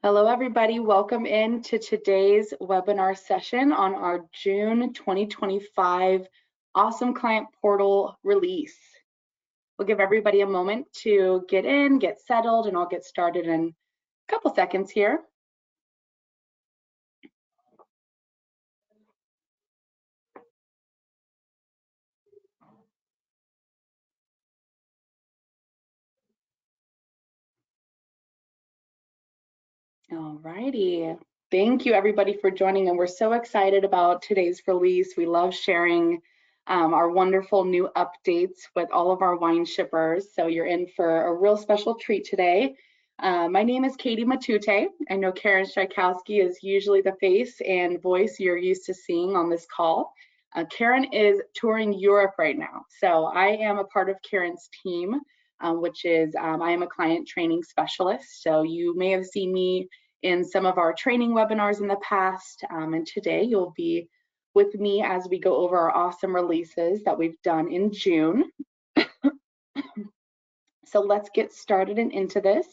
Hello, everybody. Welcome in to today's webinar session on our June 2025 Awesome Client Portal release. We'll give everybody a moment to get in, get settled, and I'll get started in a couple seconds here. All righty. Thank you, everybody, for joining, and we're so excited about today's release. We love sharing our wonderful new updates with all of our wine shippers, so you're in for a real special treat today. My name is Katie Matute. I know Karen Strykowski is usually the face and voice you're used to seeing on this call. Karen is touring Europe right now, so I am a part of Karen's team, which is I am a client training specialist. So you may have seen me in some of our training webinars in the past, and today you'll be with me as we go over our awesome releases that we've done in June. So let's get started and into this.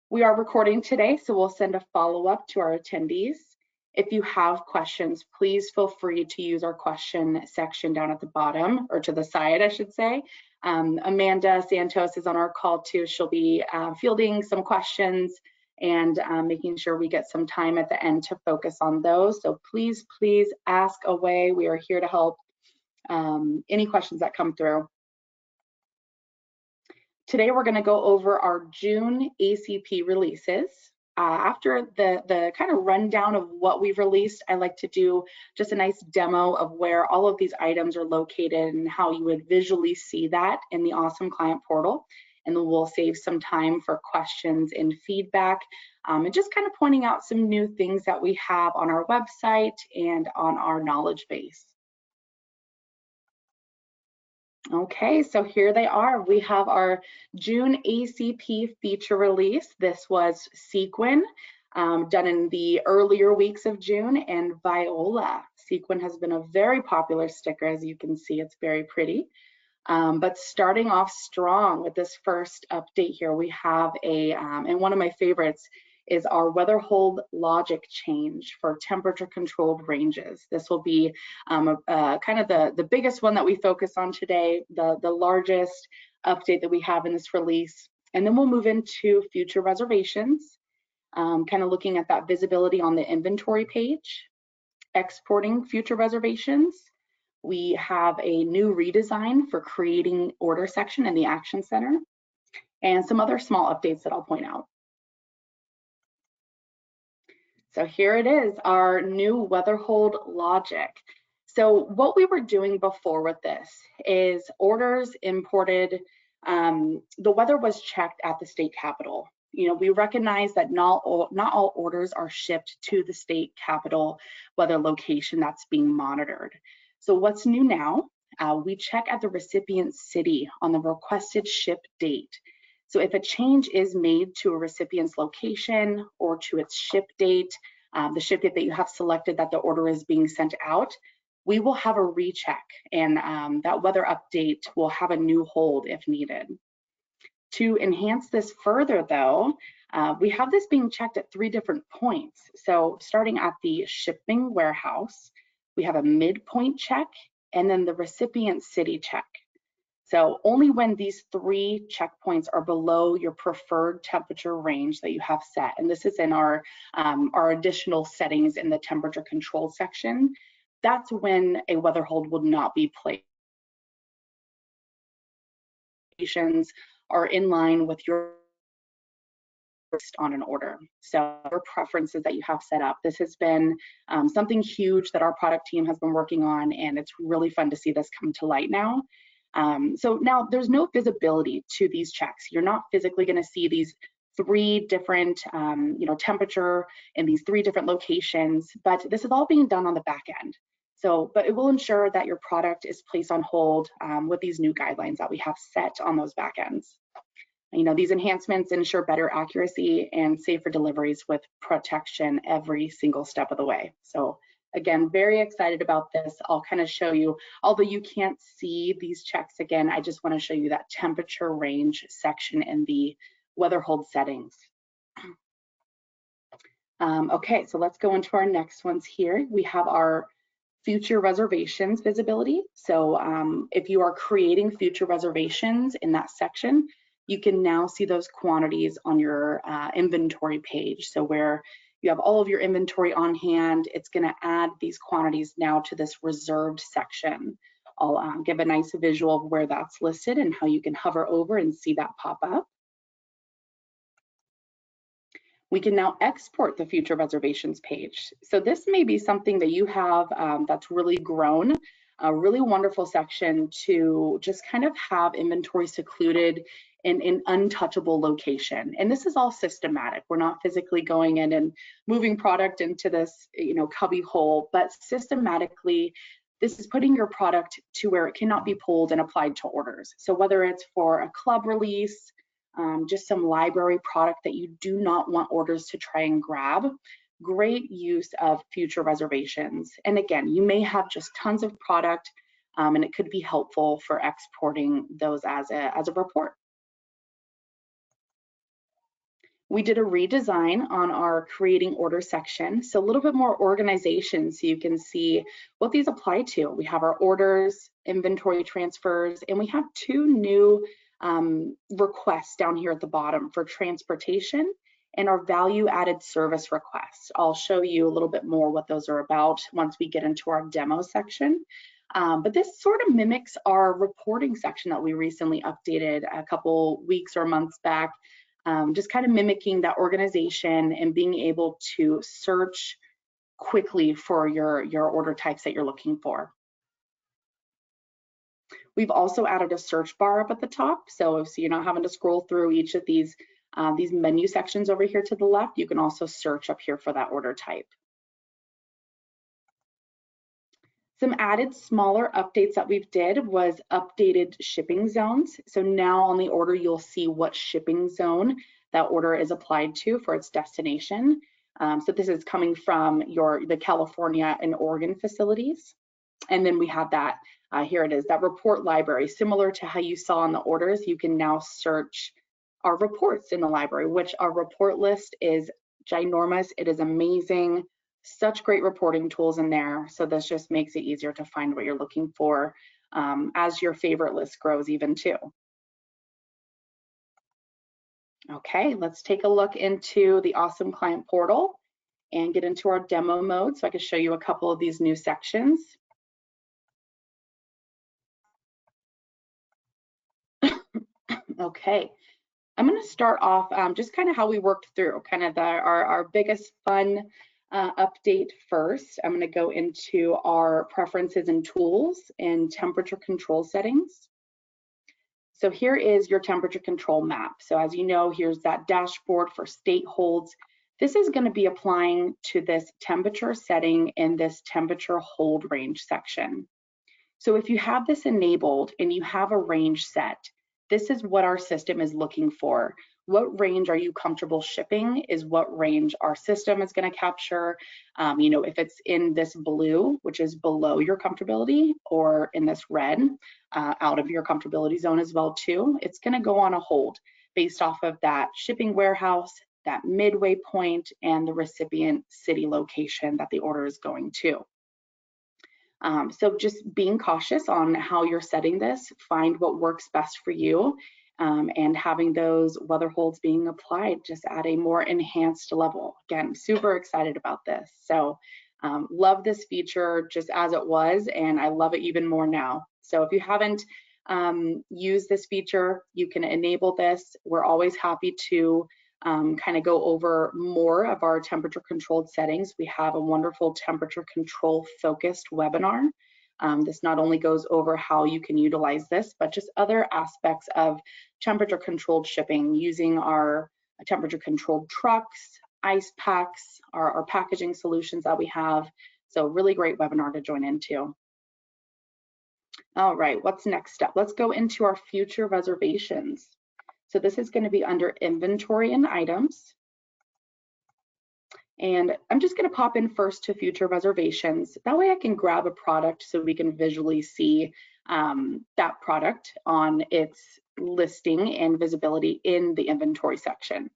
We are recording today, so we'll send a follow-up to our attendees. If you have questions, please feel free to use our question section down at the bottom, or to the side, I should say. Amanda Santos is on our call too. She'll be fielding some questions and making sure we get some time at the end to focus on those. So please ask away. We are here to help any questions that come through. Today, we're going to go over our June ACP releases. After the kind of rundown of what we've released, I like to do just a nice demo of where all of these items are located and how you would visually see that in the Awesome Client Portal. And then we'll save some time for questions and feedback, and just kind of pointing out some new things that we have on our website and on our knowledge base. Okay, so here they are. We have our June ACP feature release. This was Sequin, done in the earlier weeks of June, and Viola. Sequin has been a very popular sticker, as you can see. It's very pretty. But starting off strong with this first update here, we have and one of my favorites is our weather hold logic change for temperature controlled ranges. This will be kind of the biggest one that we focus on today, the largest update that we have in this release. And then we'll move into future reservations, kind of looking at that visibility on the inventory page, exporting future reservations. We have a new redesign for creating order section in the Action Center, and some other small updates that I'll point out. So here it is, our new weather hold logic. So what we were doing before with this is orders imported, the weather was checked at the state capitol. You know, we recognize that not all orders are shipped to the state capitol weather location that's being monitored. So what's new now, we check at the recipient city on the requested ship date. So if a change is made to a recipient's location or to its ship date, the ship date that you have selected that the order is being sent out, we will have a recheck, and that weather update will have a new hold if needed. To enhance this further though, we have this being checked at 3 different points. So starting at the shipping warehouse, we have a midpoint check and then the recipient city check. So only when these 3 checkpoints are below your preferred temperature range that you have set, and this is in our additional settings in the temperature control section, that's when a weather hold will not be placed. Are in line with your on an order. So your preferences that you have set up. This has been something huge that our product team has been working on, and it's really fun to see this come to light now. So now there's no visibility to these checks. You're not physically going to see these 3 different temperature in these 3 different locations, but this is all being done on the back end. So, but it will ensure that your product is placed on hold with these new guidelines that we have set on those back ends. You know, these enhancements ensure better accuracy and safer deliveries with protection every single step of the way. So again, very excited about this. I'll kind of show you, although you can't see these checks again, I just want to show you that temperature range section in the weather hold settings. Okay, so let's go into our next ones here. We have our future reservations visibility. So if you are creating future reservations in that section, you can now see those quantities on your inventory page. So where you have all of your inventory on hand, it's going to add these quantities now to this reserved section. I'll give a nice visual of where that's listed and how you can hover over and see that pop up. We can now export the future reservations page. So this may be something that you have that's really grown, a really wonderful section to just kind of have inventory secluded in an untouchable location. And this is all systematic. We're not physically going in and moving product into this, cubby hole, but systematically, this is putting your product to where it cannot be pulled and applied to orders. So whether it's for a club release, just some library product that you do not want orders to try and grab, great use of future reservations. And again, you may have just tons of product and it could be helpful for exporting those as a report. We did a redesign on our creating order section. So a little bit more organization so you can see what these apply to. We have our orders, inventory transfers, and we have two new requests down here at the bottom for transportation and our value added service requests. I'll show you a little bit more what those are about once we get into our demo section. But this sort of mimics our reporting section that we recently updated a couple weeks or months back, just kind of mimicking that organization and being able to search quickly for your order types that you're looking for. We've also added a search bar up at the top. So you're not having to scroll through each of these menu sections over here to the left. You can also search up here for that order type. Some added smaller updates that we've did was updated shipping zones. So now on the order, you'll see what shipping zone that order is applied to for its destination. So this is coming from the California and Oregon facilities. And then we have that, here it is, that report library. Similar to how you saw in the orders, you can now search our reports in the library, which our report list is ginormous. It is amazing. Such great reporting tools in there. So this just makes it easier to find what you're looking for as your favorite list grows even too. Okay, let's take a look into the Awesome Client Portal and get into our demo mode so I can show you a couple of these new sections. Okay, I'm going to start off just kind of how we worked through kind of our biggest fun update first. I'm going to go into our preferences and tools and temperature control settings. So here is your temperature control map. So as you know, here's that dashboard for state holds. This is going to be applying to this temperature setting in this temperature hold range section. So if you have this enabled and you have a range set, this is what our system is looking for. What range are you comfortable shipping is what range our system is going to capture. If it's in this blue, which is below your comfortability, or in this red, out of your comfortability zone as well too, it's going to go on a hold based off of that shipping warehouse, that midway point, and the recipient city location that the order is going to. So just being cautious on how you're setting this, find what works best for you, and having those weather holds being applied just at a more enhanced level. Again, super excited about this. So love this feature just as it was, and I love it even more now. So if you haven't used this feature, you can enable this. We're always happy to kind of go over more of our temperature controlled settings. We have a wonderful temperature control focused webinar. This not only goes over how you can utilize this, but just other aspects of temperature controlled shipping using our temperature controlled trucks, ice packs, our packaging solutions that we have. So really great webinar to join into. All right, what's next up? Let's go into our future reservations. So this is going to be under inventory and items. And I'm just going to pop in first to future reservations. That way I can grab a product so we can visually see that product on its listing and visibility in the inventory section.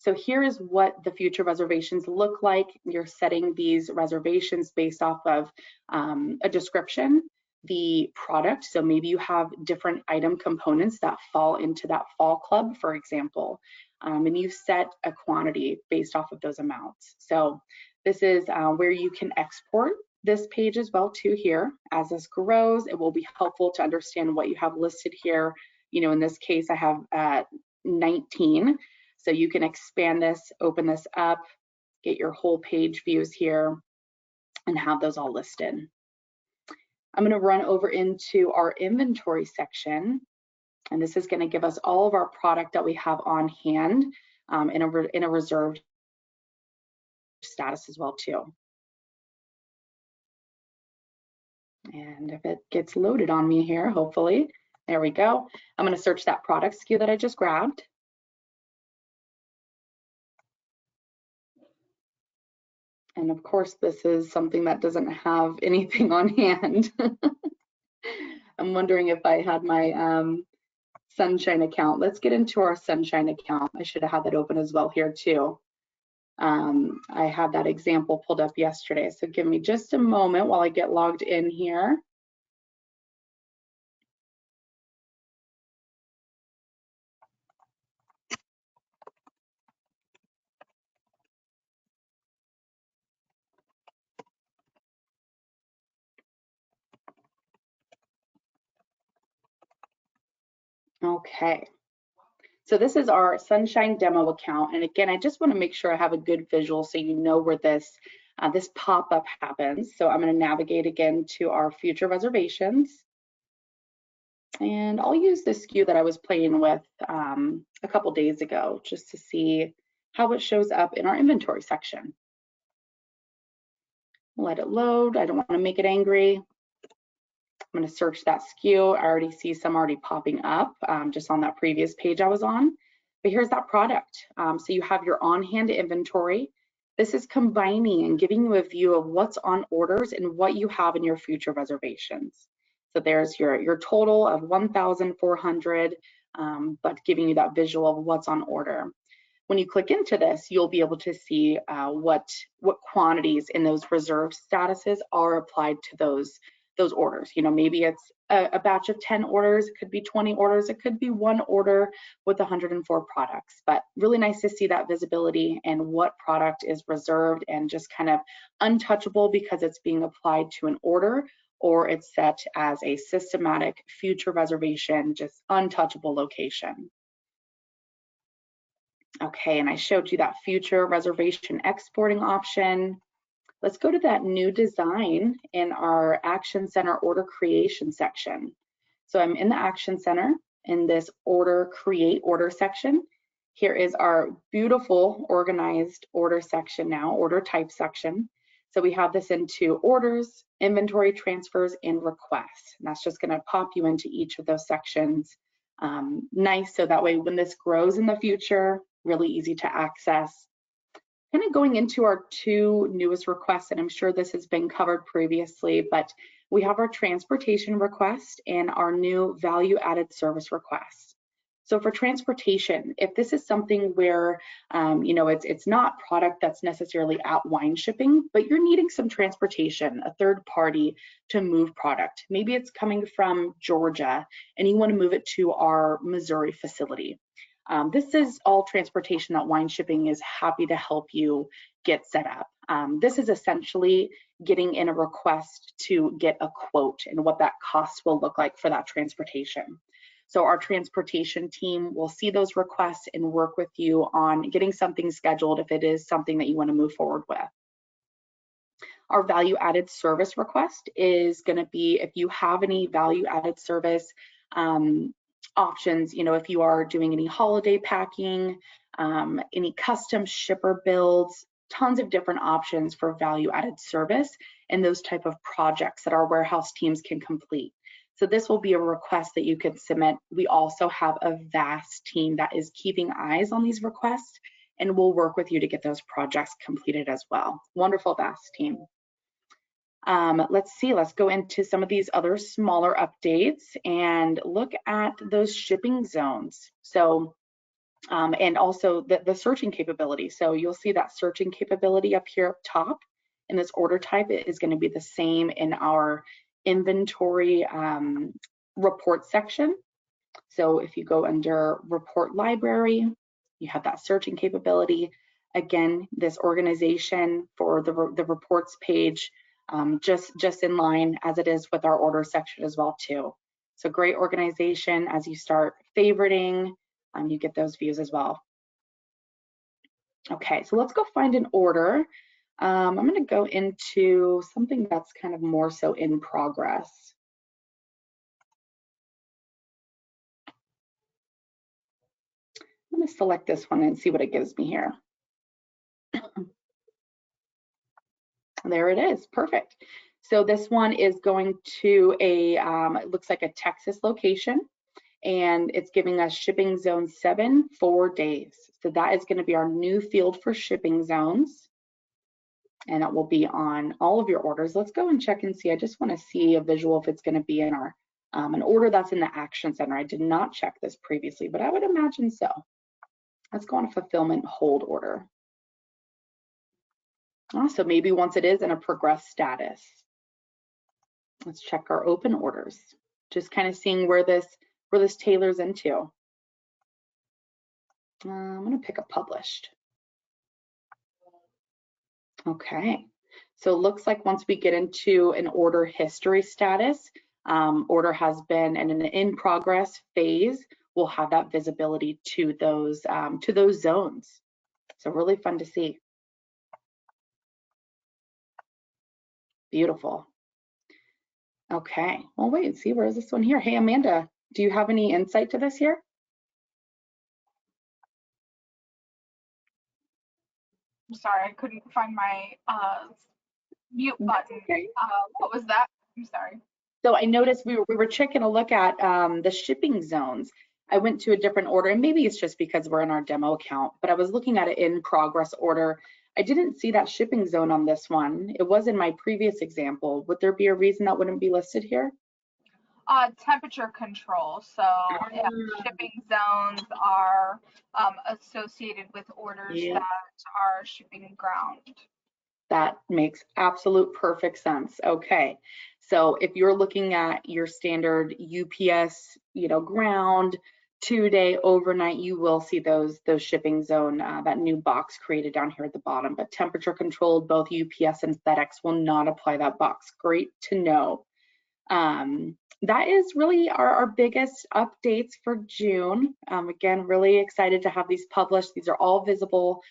So here is what the future reservations look like. You're setting these reservations based off of a description, the product. So maybe you have different item components that fall into that fall club, for example, and you've set a quantity based off of those amounts. So this is where you can export this page as well too here. As this grows, it will be helpful to understand what you have listed here. You know, in this case, I have 19. So you can expand this, open this up, get your whole page views here, and have those all listed. I'm going to run over into our inventory section, and this is going to give us all of our product that we have on hand in a reserved status as well too. And if it gets loaded on me here, hopefully, there we go. I'm going to search that product SKU that I just grabbed. And of course, this is something that doesn't have anything on hand. I'm wondering if I had my Sunshine account. Let's get into our Sunshine account. I should have had that open as well here too. I had that example pulled up yesterday. So give me just a moment while I get logged in here. Okay, so this is our Sunshine demo account. And again, I just want to make sure I have a good visual so you know where this pop-up happens. So I'm going to navigate again to our future reservations. And I'll use this SKU that I was playing with a couple days ago just to see how it shows up in our inventory section. Let it load. I don't want to make it angry. I'm going to search that SKU. I already see some already popping up just on that previous page I was on. But here's that product. So you have your on-hand inventory. This is combining and giving you a view of what's on orders and what you have in your future reservations. So there's your total of 1,400, but giving you that visual of what's on order. When you click into this, you'll be able to see what quantities in those reserve statuses are applied to those orders. You know, maybe it's a batch of 10 orders, it could be 20 orders, it could be one order with 104 products, but really nice to see that visibility and what product is reserved and just kind of untouchable because it's being applied to an order, or it's set as a systematic future reservation, just untouchable location. Okay, and I showed you that future reservation exporting option. Let's go to that new design in our Action Center order creation section. So I'm in the Action Center in this create order section. Here is our beautiful organized order section now, order type section. So we have this into orders, inventory transfers, and requests. And that's just going to pop you into each of those sections. Nice, so that way when this grows in the future, really easy to access. Kind of going into our two newest requests, and I'm sure this has been covered previously, but we have our transportation request and our new value added service request. So for transportation, if this is something where you know, it's not product that's necessarily at wine shipping, but you're needing some transportation, a third party to move product. Maybe it's coming from Georgia and you want to move it to our Missouri facility. This is all transportation that Wine Shipping is happy to help you get set up. This is essentially getting in a request to get a quote and what that cost will look like for that transportation. So our transportation team will see those requests and work with you on getting something scheduled if it is something that you want to move forward with. Our value added service request is going to be if you have any value added service options, you know, if you are doing any holiday packing, any custom shipper builds, tons of different options for value added service and those type of projects that our warehouse teams can complete. So this will be a request that you could submit. We also have a vast team that is keeping eyes on these requests and will work with you to get those projects completed as well. Wonderful, vast team. Let's see, let's go into some of these other smaller updates and look at those shipping zones. So and also the searching capability. So you'll see that searching capability up here up top, and this order type is going to be the same in our inventory report section. So if you go under report library, you have that searching capability. Again, this organization for the reports page, just in line as it is with our order section as well too. So great organization. As you start favoriting, you get those views as well. Okay, so let's go find an order. I'm going to go into something that's kind of more so in progress. I'm going to select this one and see what it gives me here. There it is, perfect. So this one is going to a, it looks like a Texas location, and it's giving us shipping zone 7, 4 days. So that is going to be our new field for shipping zones, and it will be on all of your orders. Let's go and check and see. I just want to see a visual if it's going to be in our an order that's in the action center. I did not check this previously, but I would imagine so. Let's go on a fulfillment hold order. So maybe once it is in a progress status. Let's check our open orders. Just kind of seeing where this tailors into. I'm going to pick a published. Okay, so it looks like once we get into an order history status, order has been in an in progress phase, we'll have that visibility to those zones. So really fun to see. Beautiful. Okay, well, wait and see, where is this one here? Hey, Amanda, do you have any insight to this here? I'm sorry, I couldn't find my mute button. Okay. What was that? I'm sorry. So I noticed we were taking a look at the shipping zones. I went to a different order, and maybe it's just because we're in our demo account, but I was looking at an in progress order. I didn't see that shipping zone on this one. It was in my previous example. Would there be a reason that wouldn't be listed here? Temperature control. So shipping zones are associated with orders that are shipping ground. That makes absolute perfect sense. Okay, so if you're looking at your standard UPS, ground 2-day overnight, you will see those shipping zone, that new box created down here at the bottom. But temperature controlled, both UPS and FedEx will not apply that box. Great to know. That is really our biggest updates for June. Again, really excited to have these published. These are all visible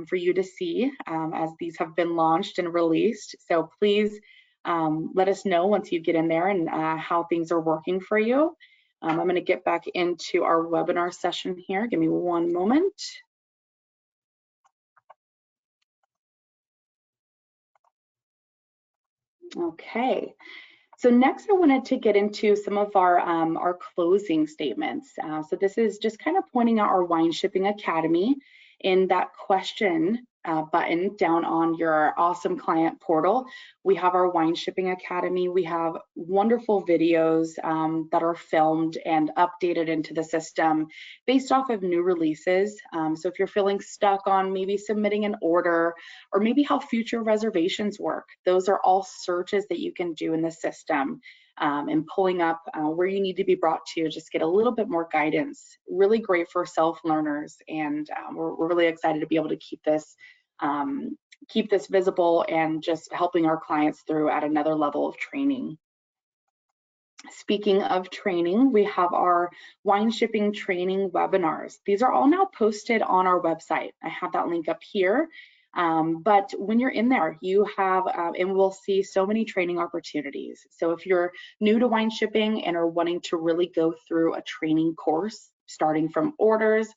for you to see as these have been launched and released. So please let us know once you get in there and how things are working for you. I'm going to get back into our webinar session here. Give me one moment. Okay. So next I wanted to get into some of our closing statements. So this is just kind of pointing out our Wine Shipping Academy. In that question button down on your awesome client portal, we have our Wine Shipping Academy. We have wonderful videos that are filmed and updated into the system based off of new releases. So if you're feeling stuck on maybe submitting an order or maybe how future reservations work, those are all searches that you can do in the system. And pulling up where you need to be brought to, just get a little bit more guidance. Really great for self-learners, and we're really excited to be able to keep this visible and just helping our clients through at another level of training. Speaking of training, we have our wine shipping training webinars. These are all now posted on our website. I have that link up here. But when you're in there, you have, and we'll see so many training opportunities. So if you're new to wine shipping and are wanting to really go through a training course, starting from orders,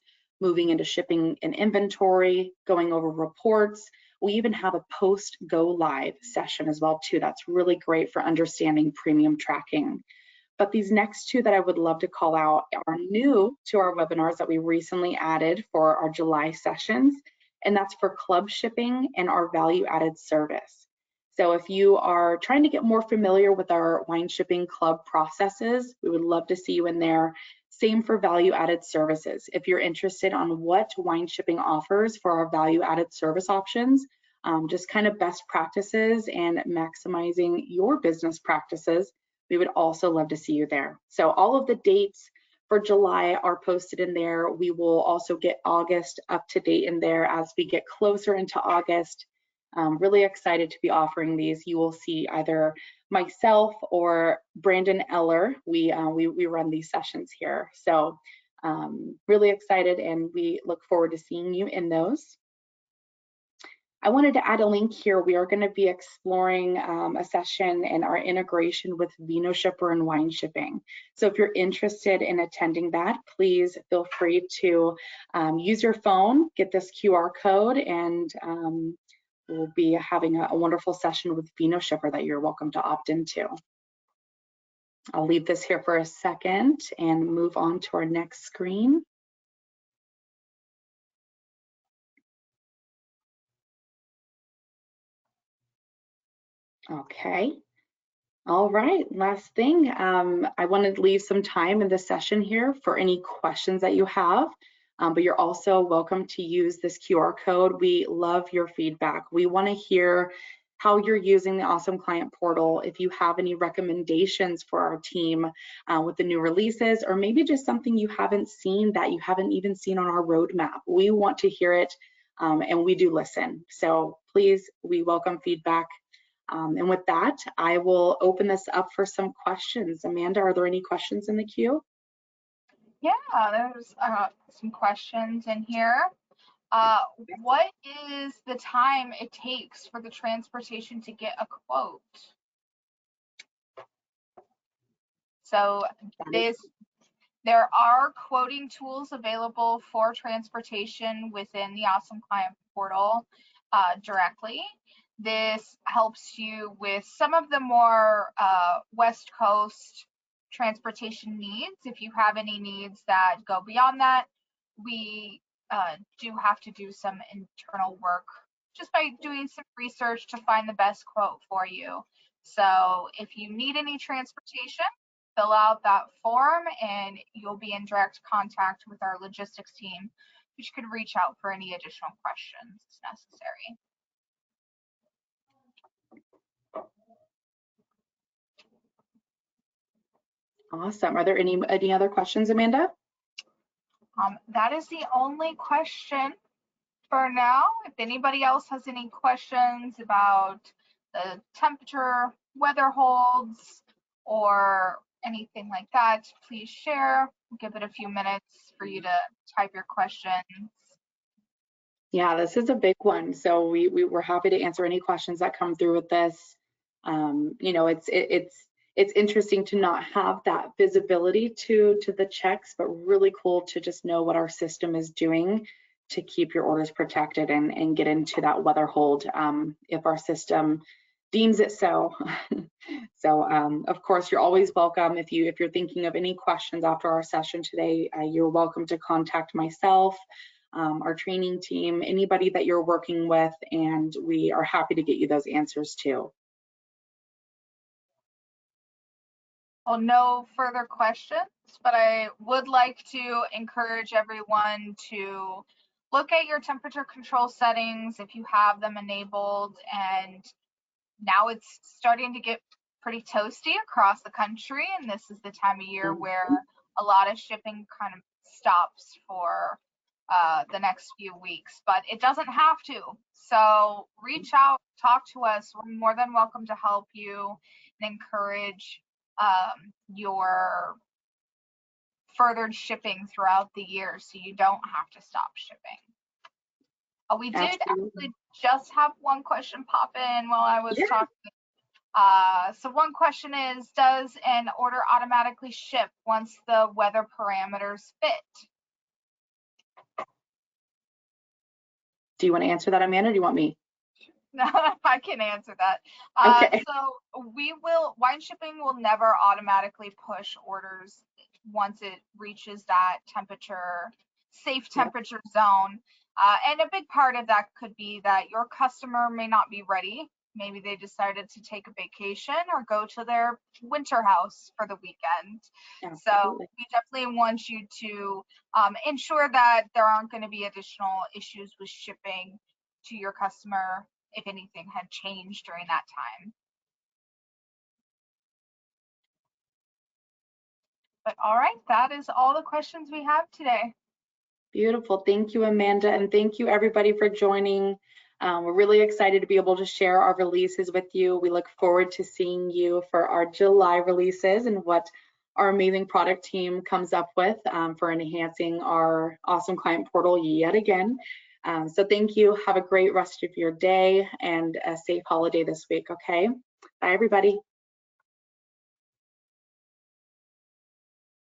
moving into shipping and inventory, going over reports, we even have a post go live session as well too. That's really great for understanding premium tracking. But these next two that I would love to call out are new to our webinars that we recently added for our July sessions. And that's for club shipping and our value added service. So if you are trying to get more familiar with our wine shipping club processes, we would love to see you in there, Same for value-added services. If you're interested on what wine shipping offers for our value-added service options, just kind of best practices and maximizing your business practices, we would also love to see you there. So all of the dates for July are posted in there. We will also get August up to date in there as we get closer into August. Really excited to be offering these. You will see either myself or Brandon Eller. We run these sessions here. So really excited, and we look forward to seeing you in those. I wanted to add a link here. We are going to be exploring a session and our integration with VinoShipper and wine shipping. So if you're interested in attending that, please feel free to use your phone, get this QR code, and we'll be having a wonderful session with VinoShipper that you're welcome to opt into. I'll leave this here for a second and move on to our next screen. Okay. All right, last thing, I wanted to leave some time in the session here for any questions that you have, but you're also welcome to use this QR code. We love your feedback. We want to hear how you're using the Awesome Client Portal, if you have any recommendations for our team with the new releases, or maybe just something you haven't seen that you haven't even seen on our roadmap. We want to hear it, and we do listen. So please, we welcome feedback. And with that, I will open this up for some questions. Amanda, are there any questions in the queue? Yeah, there's some questions in here. What is the time it takes for the transportation to get a quote? So there are quoting tools available for transportation within the Awesome Client Portal directly. This helps you with some of the more West Coast transportation needs. If you have any needs that go beyond that, we do have to do some internal work just by doing some research to find the best quote for you. So if you need any transportation, fill out that form and you'll be in direct contact with our logistics team, which could reach out for any additional questions as necessary. Awesome. Are there any other questions, Amanda? That is the only question for now. If anybody else has any questions about the temperature, weather holds, or anything like that, please share. We'll give it a few minutes for you to type your questions. Yeah, this is a big one. So we're happy to answer any questions that come through with this. You know, it's interesting to not have that visibility to the checks, but really cool to just know what our system is doing to keep your orders protected and get into that weather hold if our system deems it so. So of course, you're always welcome. If you're thinking of any questions after our session today, you're welcome to contact myself, our training team, anybody that you're working with, and we are happy to get you those answers too. Well, no further questions, but I would like to encourage everyone to look at your temperature control settings if you have them enabled. And now it's starting to get pretty toasty across the country, and this is the time of year where a lot of shipping kind of stops for the next few weeks, but it doesn't have to. So reach out, talk to us. We're more than welcome to help you and encourage your furthered shipping throughout the year so you don't have to stop shipping. We did actually just have one question pop in while I was talking. So one question is, does an order automatically ship once the weather parameters fit? Do you want to answer that, Amanda, or do you want me? I can answer that. Okay. So wine shipping will never automatically push orders once it reaches that safe temperature zone. And a big part of that could be that your customer may not be ready maybe they decided to take a vacation or go to their winter house for the weekend. So Absolutely. we definitely want you to ensure that there aren't going to be additional issues with shipping to your customer if anything had changed during that time. But all right, that is all the questions we have today. Beautiful. Thank you, Amanda, and thank you everybody for joining. We're really excited to be able to share our releases with you. We look forward to seeing you for our July releases and what our amazing product team comes up with for enhancing our awesome client portal yet again. So thank you. Have a great rest of your day and a safe holiday this week, okay? Bye, everybody.